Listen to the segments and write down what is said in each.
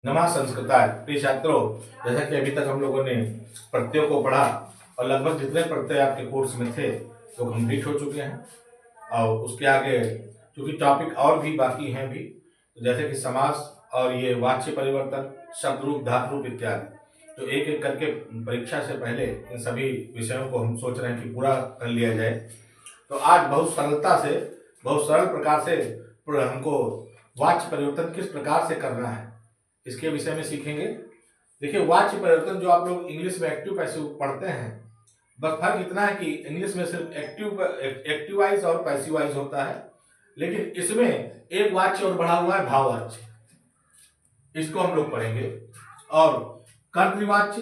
नमः संस्कृताय। प्रिय छात्रों, जैसा कि अभी तक हम लोगों ने प्रत्ययों को पढ़ा और लगभग जितने प्रत्यय आपके कोर्स में थे वो कंप्लीट हो चुके हैं। और उसके आगे क्योंकि टॉपिक और भी बाकी हैं भी, तो जैसे कि समास और ये वाच्य परिवर्तन, शब्द रूप, धातु रूप इत्यादि, तो एक एक करके परीक्षा से पहले इन सभी विषयों को हम सोच रहे हैं कि पूरा कर लिया जाए। तो आज बहुत सरलता से, बहुत सरल प्रकार से हमको वाच्य परिवर्तन किस प्रकार से करना है इसके विषय में सीखेंगे। देखिए, वाच्य परिवर्तन जो आप लोग इंग्लिश में एक्टिव पैसिव पढ़ते हैं, बस फर्क इतना है कि इंग्लिश में सिर्फ एक्टिवाइज और पैसिवाइज होता है, लेकिन इसमें एक वाच्य और बढ़ा हुआ है भाववाच्य, इसको हम लोग पढ़ेंगे। और कर्तृवाच्य,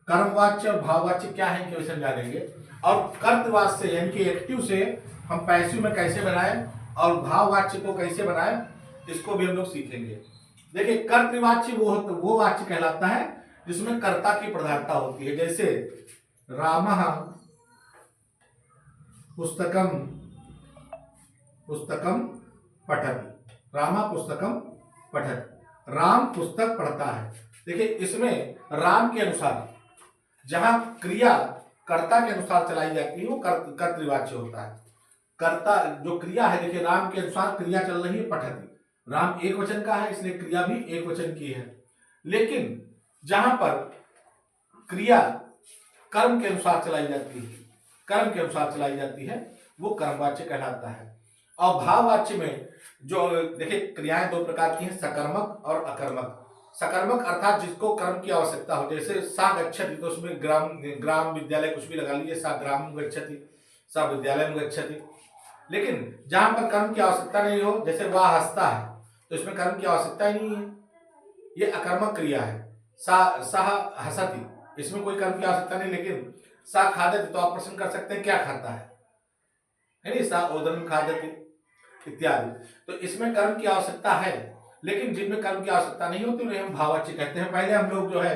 कर्मवाच्य और भाववाच्य क्या है इनके विषय में जानेंगे। और कर्तृवाच्य से यानी कि एक्टिव से हम पैसिव में कैसे बनाएं और भाववाच्य को कैसे बनाएं, इसको भी हम लोग सीखेंगे। देखिए, कर्तृवाच्य वो वाच्य कहलाता है जिसमें कर्ता की प्रधानता होती है। जैसे रामः पुस्तकम पुस्तकम पठति, रामा पुस्तकम पठति, राम पुस्तक पढ़ता है। देखिए, इसमें राम के अनुसार जहां क्रिया कर्ता के अनुसार चलाई जाती है वो कर्तृवाच्य होता है। कर्ता जो क्रिया है, देखिए राम के अनुसार क्रिया चल रही है पठति, राम एक वचन का है इसलिए क्रिया भी एक वचन की है। लेकिन जहां पर क्रिया कर्म के अनुसार चलाई जाती है, कर्म के अनुसार चलाई जाती है, वो कर्मवाच्य कहलाता है। और भाववाच्य में जो देखिए क्रियाएं दो प्रकार की हैं, सकर्मक और अकर्मक। सकर्मक अर्थात जिसको कर्म की आवश्यकता हो, जैसे सा गच्छति, तो उसमें ग्राम ग्राम विद्यालय कुछ भी लगा लीजिए, सा ग्राम गच्छति, सा विद्यालय में गच्छति। लेकिन जहां पर कर्म की आवश्यकता नहीं हो, जैसे वह हंसता है, तो इसमें कर्म की आवश्यकता ही नहीं है, ये अकर्मक क्रिया है। सह हसति, इसमें कोई कर्म की आवश्यकता नहीं। लेकिन सा खादति, तो आप प्रश्न कर सकते हैं क्या खाता है नहीं, सा ओदन खादति इत्यादि, तो इसमें कर्म की आवश्यकता है। लेकिन जिनमें कर्म की आवश्यकता नहीं होती उन्हें हम भाववाच्य कहते हैं। पहले हम लोग जो है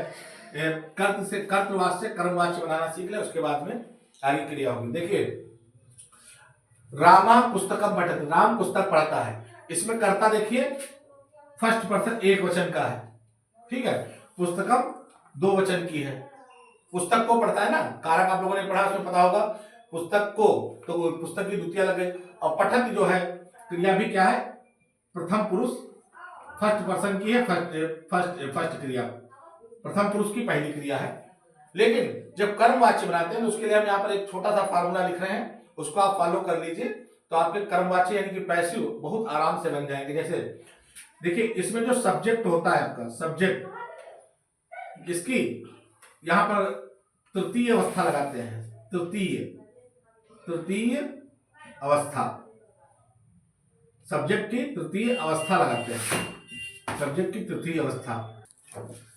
कर्त से कर्तवाच्य कर्मवाच्य बनाना सीख ले, उसके बाद में आगे क्रिया होगी। देखिए, रामा पुस्तकम पठति, राम पुस्तक पढ़ता है, इसमें कर्ता देखिए फर्स्ट पर्सन एक वचन का है, ठीक है। पुस्तकम दो वचन की है, पुस्तक को पढ़ता है ना, कारक आप लोगों ने पढ़ा उसमें पता होगा, पुस्तक को, तो पुस्तक की द्वितीय लग गई। और पठत जो है क्रिया भी क्या है, प्रथम पुरुष फर्स्ट पर्सन की है, फर्स्ट क्रिया प्रथम पुरुष की पहली क्रिया है। लेकिन जब कर्मवाच्य बनाते हैं तो उसके लिए हम यहाँ पर एक छोटा सा फार्मूला लिख रहे हैं, उसको आप फॉलो कर लीजिए, तो आपके कर्मवाच्य यानी कि पैसिव बहुत आराम से बन जाएंगे। जैसे देखिए, इसमें जो सब्जेक्ट होता है आपका सब्जेक्ट, इसकी यहां पर तृतीय अवस्था लगाते हैं, तृतीय अवस्था, सब्जेक्ट की तृतीय अवस्था लगाते हैं, सब्जेक्ट की तृतीय अवस्था,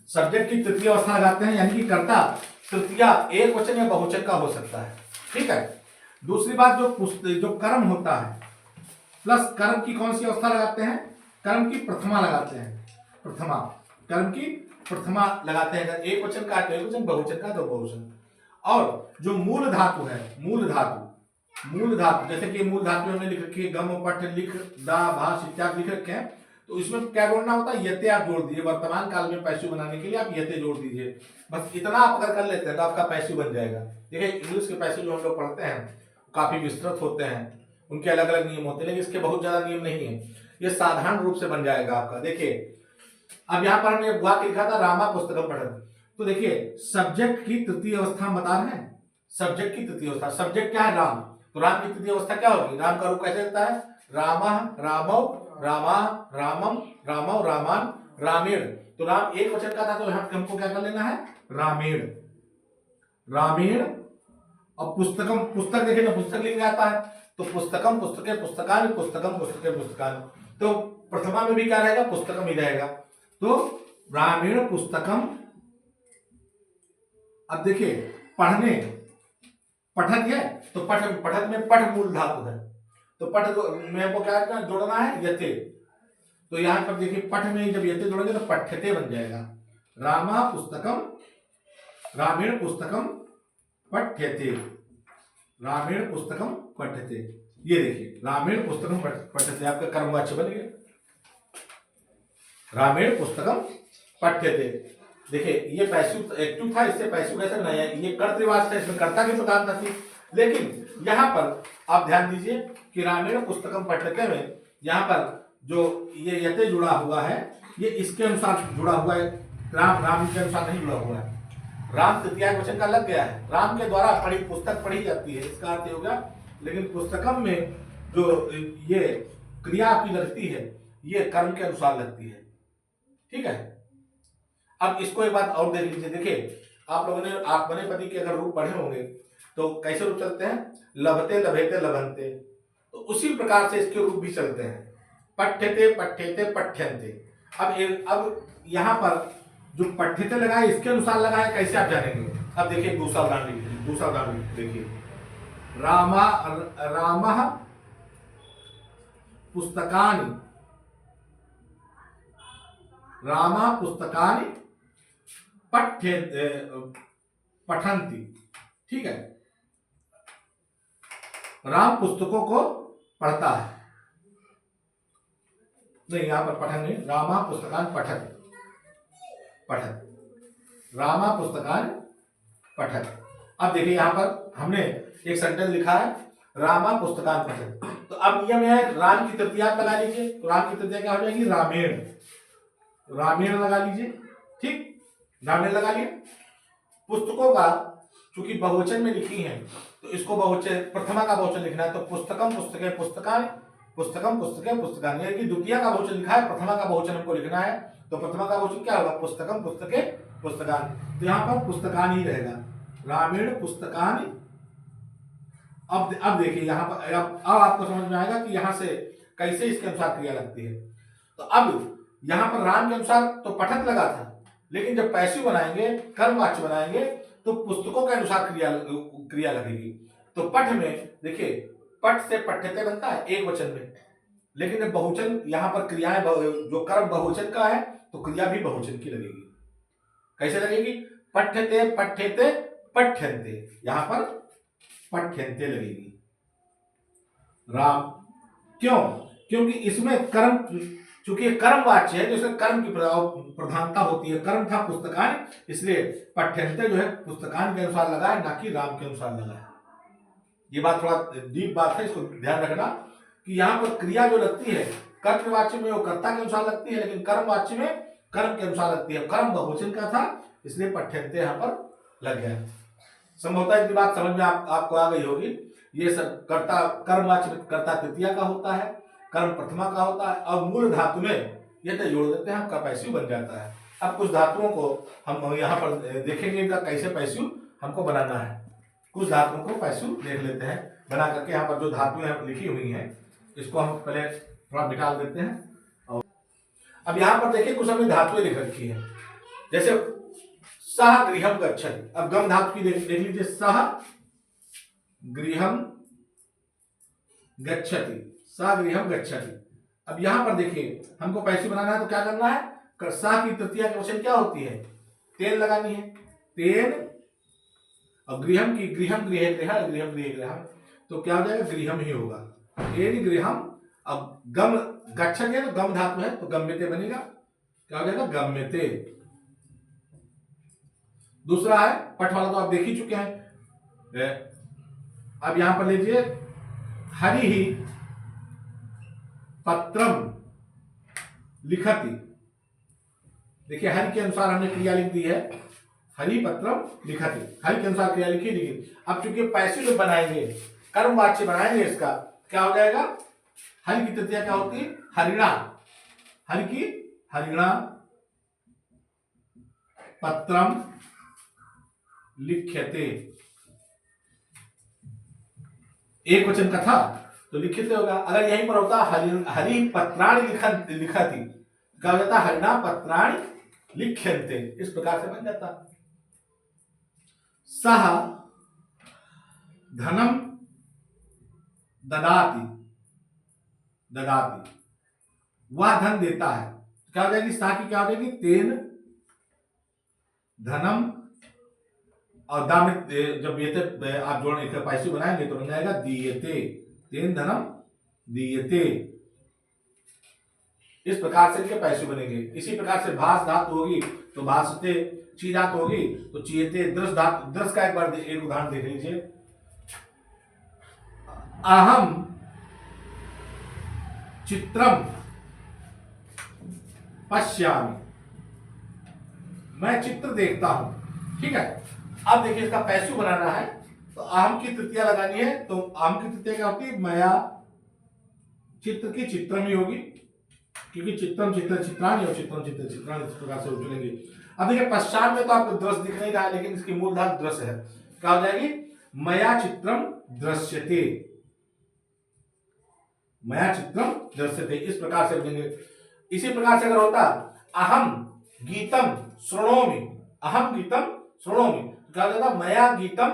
सब्जेक्ट की तृतीय अवस्था लगाते हैं, यानी कि कर्ता तृतीया एक वचन या बहुवचन का हो सकता है, ठीक है। दूसरी बात, जो कर्म होता है प्लस कर्म की कौन सी अवस्था लगाते हैं, कर्म की प्रथमा लगाते हैं, प्रथमा, कर्म की प्रथमा लगाते हैं। अगर एक वचन का तो एक वचन, बहुवचन का तो बहुवचन। और जो मूल धातु है, मूल धातु जैसे कि मूल धातु हमने लिख रखी है, गम पठ लिख दा भाष इत्यादि लिख रखे हैं, तो इसमें क्या जोड़ना होता है, यते आप जोड़ दीजिए। वर्तमान काल में पैसिव बनाने के लिए आप यते जोड़ दीजिए, बस इतना आप अगर कर लेते हैं तो आपका पैसिव बन जाएगा। देखिए, इंग्लिश के पैसिव जो हम लोग पढ़ते हैं काफी विस्तृत होते हैं, उनके अलग अलग नियम होते हैं, लेकिन इसके बहुत ज्यादा नियम नहीं है, ये साधारण रूप से बन जाएगा आपका। देखिए, अब यहाँ पर हमने वाक्य लिखा था रामा पुस्तकम पठति, तो देखिए सब्जेक्ट की तृतीय अवस्था हम बता रहे हैं, सब्जेक्ट की तृतीय अवस्था, सब्जेक्ट क्या है, राम, तो राम की तृतीय अवस्था क्या होगी, राम का रूप कैसे लगता है, रामा रामौ रामा रामम रामौ रामान रामेण, तो राम एक वचन का था, तो यहाँ हमको क्या कर लेना है, रामेण, रामेण। और पुस्तकम, पुस्तक देखिए ना, पुस्तक लिख जाता है, तो पुस्तकम पुस्तके पुस्तकानि, पुस्तकम पुस्तके पुस्तकानि, तो प्रथमा में भी क्या रहेगा, पुस्तकम ही रहेगा, तो रामेण पुस्तकम। अब देखिए, पढ़ने पठत है, तो पठत में पठ मूल धातु है, तो पठ में हमको क्या करना, जोड़ना है यते, तो यहां पर देखिए पठ में जब यते जोड़ेंगे तो पठ्यते बन जाएगा, रामा पुस्तकम, रामेण पुस्तकम पठ्यते, रामेण पुस्तकम पठ्यते, ये देखिए रामेण पुस्तकम पठ्यते आपका कर्मवाच्य बन गया, रामेण पुस्तकम पठ्यते। देखिए ये पैसिव एक्टिव था, इससे पैसिव कैसे बनाया, ये कर्तृवाच था, इसमें कर्ता की प्रधानता थी। लेकिन यहाँ पर आप ध्यान दीजिए कि रामेण पुस्तकम पठ्यते में यहाँ पर जो ये यते जुड़ा हुआ है, ये इसके अनुसार जुड़ा हुआ है, राम के अनुसार नहीं जुड़ा हुआ है। राम तृतीया वचन का लग गया है, राम के द्वारा पढ़ी पुस्तक पढ़ी जाती है, इसका अर्थ हो गया। लेकिन पुस्तकम में जो ये क्रिया आपकी लगती है, ये कर्म के अनुसार लगती है। ठीक है, अब इसको एक बात और देख लीजिए। देखिए आप लोगों ने आत्मनेपदी के अगर रूप पढ़े होंगे तो कैसे रूप चलते हैं, लभते लभेते लभंते, तो उसी प्रकार से इसके रूप भी चलते हैं, पठ्यते पठ्यते पठ्यन्ते। अब यहाँ पर जो पठ्यते लगाए इसके अनुसार लगाए, कैसे आप जानेंगे। अब देखिए दूसरा उदाहरण देखिए, रामः पुस्तकानि पठन्ति। ठीक है, राम पुस्तकों को पढ़ता है, नहीं यहां पर पठन नहीं, रामा पुस्तकान पठत, रामा पुस्तकान पठत। अब देखिए यहां पर हमने एक सेंटेंस लिखा है, रामा पुस्तकान पठत। तो अब नियम है राम की तृतीया लगा लीजिए, तो राम की तृतीया क्या हो जाएगी, रामेण लगा लीजिए। ठीक, रामेण लगा लिए। पुस्तकों का चूंकि बहुवचन में लिखी है तो इसको बहुवचन प्रथमा का बहुवचन लिखना है, तो पुस्तकम पुस्तके पुस्तकानि, पुस्तकम पुस्तके पुस्तकानि, यानी कि द्वितीय का बहुवचन लिखा है, प्रथमा का बहुवचन हमको लिखना है, तो प्रथमा का बहुवचन क्या होगा, पुस्तकम पुस्तके पुस्तकानि। तो यहाँ पर पुस्तकानि रहेगा, रामेण पुस्तकानि। अब देखिए यहाँ पर अब आपको समझ में आएगा कि यहाँ से कैसे इसके अनुसार क्रिया लगती है। तो अब यहाँ पर राम के अनुसार तो पठक लगा था, लेकिन जब पैसिव बनाएंगे, कर्मवाच्य बनाएंगे, तो पुस्तकों के अनुसार क्रिया लगेगी। तो पठ में देखिए, पठ से पठ्यते बनता है एक वचन में, लेकिन बहुवचन यहाँ पर क्रियाएं जो कर्म बहुवचन का है तो क्रिया भी बहुवचन की लगेगी। कैसे लगेगी, पठ्यते पठ्यते पठ्यन्ते, यहाँ पर पठ्यन्ते लगेगी। राम क्यों, क्योंकि इसमें कर्म, चूंकि कर्म वाच्य है तो इसमें कर्म की प्रधानता होती है। कर्म था पुस्तकान, इसलिए पठ्यन्ते जो है पुस्तकान के अनुसार लगा है, ना कि राम के अनुसार लगा है। ये बात थोड़ा डीप बात है, इसको ध्यान रखना कि यहाँ पर क्रिया जो लगती है कर्तवाच्य में वो कर्ता के अनुसार लगती है, लेकिन कर्म वाच्य में कर्म के अनुसार लगती है। कर्म बहुवचन का था इसलिए पठ्यन्ते यहाँ पर लग गया। संभवतः इतनी बात समझ में आपको आ गई होगी। ये सब कर्ता कर्मवाच्य में कर्ता तृतीया का होता है, कर्म प्रथमा का होता है, और मूल धातु में ये तो जोड़ देते हैं, हम का पैसिव बन जाता है। अब कुछ धातुओं को हम यहाँ पर देखेंगे इनका कैसे पैसिव हमको बनाना है। कुछ धातुओं को पैसिव देख लेते हैं बना करके। यहाँ पर जो धातुएं लिखी हुई हैं इसको हम पहले थोड़ा मिटा देते हैं। और अब यहाँ पर देखिए कुछ हमने धातुएं लिख रखी है, जैसे सह गृहम गच्छति। अब गम धातु की देख लीजिए, सह गृहम गच्छति, सह गृहम गच्छति। अब यहां पर देखिए हमको पैसिव बनाना है तो क्या करना है, सा की तृतीया के वचन क्या होती है, तेन लगानी है, तेन। और गृहम की गृहम गृह गृह गृहम गृह गृह, तो क्या हो जाएगा, गृहम ही होगा, तेन गृहम। अब गम गच्छति है तो गम धातु है तो गम्यते बनेगा, क्या हो जाएगा, गम्यते। दूसरा है पठ वाला तो आप देख ही चुके हैं। अब यहां पर लीजिए, हरि ही पत्रम लिखति। देखिए हरि के अनुसार हमने क्रिया लिख दी है, हरि पत्रम लिखति, हरि के अनुसार क्रिया लिखी लिखी। अब चूंकि पैसिव बनाएंगे, कर्मवाच्य बनाएंगे, इसका क्या हो जाएगा, हरि की तृतीया क्या होती है, हरिणा, हरि की हरिणा पत्रम लिख्यते। एक वचन का था तो लिखित होगा। अगर यहीं पर होता हरि पत्राणि लिखति, क्या हो जाता, हरिणा पत्राणि लिख्यन्ते, इस प्रकार से बन जाता। सह धनम ददाति, ददाति, वह धन देता है, क्या हो जाएगी, सा की क्या हो जाएगी, तेन धनम, और दामित जब ये आप जोड़ पैसिव बनाएंगे तो बन जाएगा दीयते, तेन धनम दीयते। इस प्रकार से इनके पैसे बनेंगे। इसी प्रकार से भास धातु होगी तो भासते, ची धातु होगी तो चीयते, दृश धातु, दृश का एक उदाहरण देख लीजिए। अहम चित्रम पश्यामि, मैं चित्र देखता हूं। ठीक है, अब देखिए इसका पैसु बनाना है तो अहम की तृतीया लगानी है। तो अहम की तृतीया क्या होती है, मया, चित्र की चित्रम ही होगी, क्योंकि चित्रम चित्र चित्राणी और चित्रम चित्र चित्राणी इस प्रकार से उचलेंगे। अब देखिए पश्चात में तो आपको दृश्य दिख नहीं रहा है, लेकिन इसकी मूल धातु दृश्य है। क्या हो जाएगी, मया चित्रम दृश्यते, मया चित्रम दृश्यते, इस प्रकार से बनेंगे। इसी प्रकार से अगर होता अहम गीतम श्रृणोमि, अहम गीतम श्रृणोमि, तो क्या हो जाता मया गीतम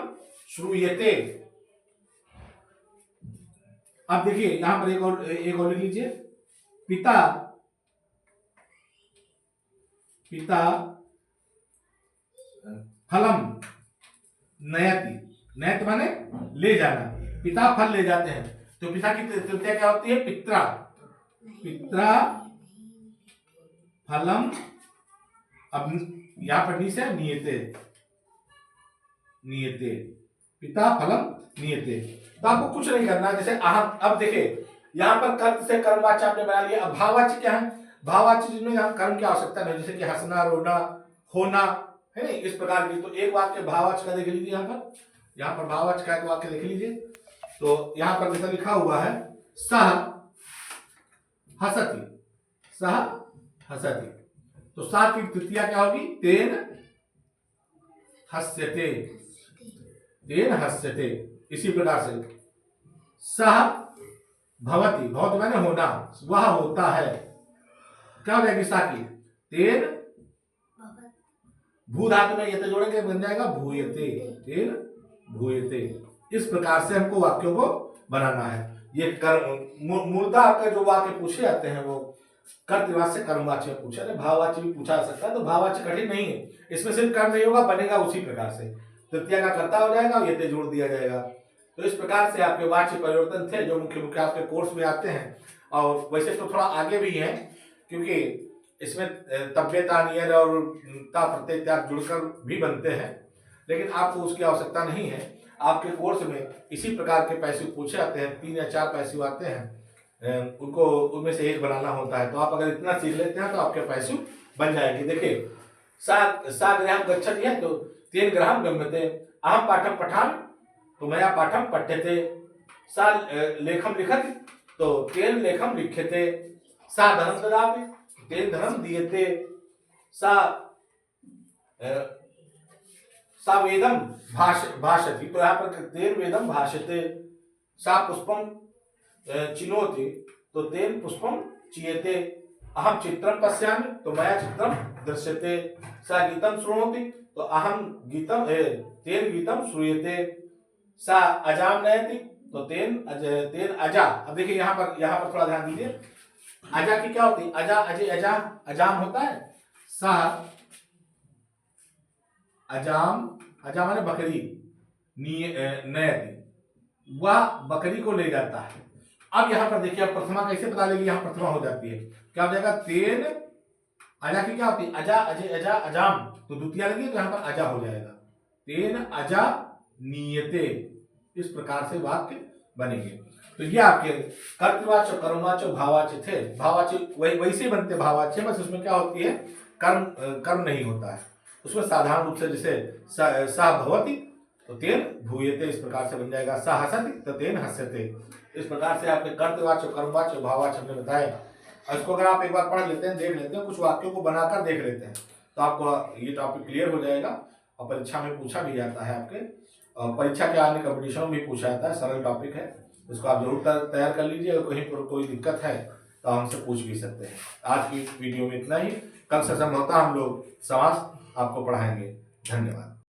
श्रूयते। अब देखिए यहां पर एक और लिख लीजिए, पिता, पिता फलम नयति, नयत माने ले जाना, पिता फल ले जाते हैं। तो पिता की तृतीया क्या होती है, पित्रा, पित्रा फलम, अब यहां पर नी से नियते, नियते, पिता फलम नियते। तो आपको कुछ नहीं करना, जैसे अहम, अब देखिए यहां पर कर्म से कर्मवाच्य आपने बना लिया। अब भाववाच्य क्या है, भाववाच्य जिनमें हम कर्म की आवश्यकता नहीं, जैसे कि हंसना, रोना, होना, है नहीं, इस प्रकार की। तो एक वाक्य भाववाच्य का देख लीजिए, यहाँ पर भाववाच्य का एक वाक्य देख लीजिए। तो यहाँ पर जैसा लिखा हुआ है, सह हसति, सह हसति, तो सा की तृतीया क्या होगी, तेन हस्यते, तेन हस्यते। इसी प्रकार से सह भवति, भवति माने होना, वह होता है, क्या हो जाएगी सा की, तेन भू धातु में यते जोड़ेंगे बन जाएगा भूयते, तेन भूयते। इस प्रकार से हमको वाक्यों को बनाना है। ये कर्म मूलतः आपका जो वाक्य पूछे जाते हैं वो कर्तवाच्य से कर्मवाच्य पूछा, भाववाच्य भी पूछा जा सकता है। तो भाववाच्य कठिन नहीं है, इसमें सिर्फ कर्म नहीं होगा, बनेगा उसी प्रकार से, तृतीया का कर्ता हो जाएगा और यते जोड़ दिया जाएगा। तो इस प्रकार से आपके वाच्य परिवर्तन थे जो मुख्य मुख्य आपके कोर्स में आते हैं। और वैसे तो थोड़ा आगे भी है, क्योंकि इसमें तव्यता नियर और ता प्रत्यय त्याग जुड़कर भी बनते हैं, लेकिन आपको उसकी आवश्यकता नहीं है। आपके कोर्स में इसी प्रकार के पैसिव पूछे जाते हैं, 3 या 4 पैसिव आते हैं, उनको उनमें से एक बनाना होता है। तो आप अगर इतना सीख लेते हैं तो आपके पैसिव बन जाएंगे। देखिए सा ग्रहम गच्छति है तो 3 ग्रहम गम्यते, अहम पाठम पठान तो मया पाठम पठ्यते, सा लेखम लिखति तो 3 लेखम लिख्यते, सा धनम ददाति 3 धनम दीयते, सा वेदम भाषति तो यहाँ पर 3 वेदम भाषते, सा पुष्पम चिनोति तो 3 पुष्पम चीयते, अहम चित्रम पश्यामि तो मया चित्रम दृश्यते, सा गीतम श्रुणोति तो अहम गीतम 3 गीतम श्रूयते, सा अजाम नयति तो 3 अजा। अब देखिए यहाँ पर थोड़ा ध्यान दीजिए, अजा की क्या होती है, अजा अजय अजा अजाम होता है, सा अजाम, अजा माने बकरी, नयति वह बकरी को ले जाता है। अब यहाँ पर देखिए, अब प्रथमा कैसे पता लेगी, यहाँ प्रथमा हो जाती है, क्या हो जाएगा, 3 अजा की क्या होती है, अजा अजय अजा अजाम, तो द्वितीय लगी तो यहाँ पर अजा हो जाएगा, 3 अजा नियते। इस प्रकार से वाक्य बनेंगे। तो ये आपके कर्तवाच्य, कर्मवाच्य, भाववाच्य थे। भाववाच्य वैसे बनते भाववाच्य, बस उसमें क्या होती है, कर्म नहीं होता है उसमें। साधारण रूप से जैसे सा भवति तो 3 भूयते, इस प्रकार से बन जाएगा, सा हसति तो 3 हस्यते। इस प्रकार से आपके कर्तवाच्य, कर्मवाच्य, भाववाच्य हमने बताए। इसको अगर आप एक बार पढ़ लेते हैं, देख लेते हैं, कुछ वाक्यों को बनाकर देख लेते हैं, तो आपको ये टॉपिक क्लियर हो जाएगा। और परीक्षा में पूछा भी जाता है, आपके परीक्षा के आने कंपटीशन में भी पूछा जाता है, सरल टॉपिक है, इसको आप जरूर तैयार कर लीजिए। अगर कहीं पर कोई दिक्कत है तो हमसे पूछ भी सकते हैं। आज की वीडियो में इतना ही, कल से संभवतः हम लोग समास आपको पढ़ाएंगे। धन्यवाद।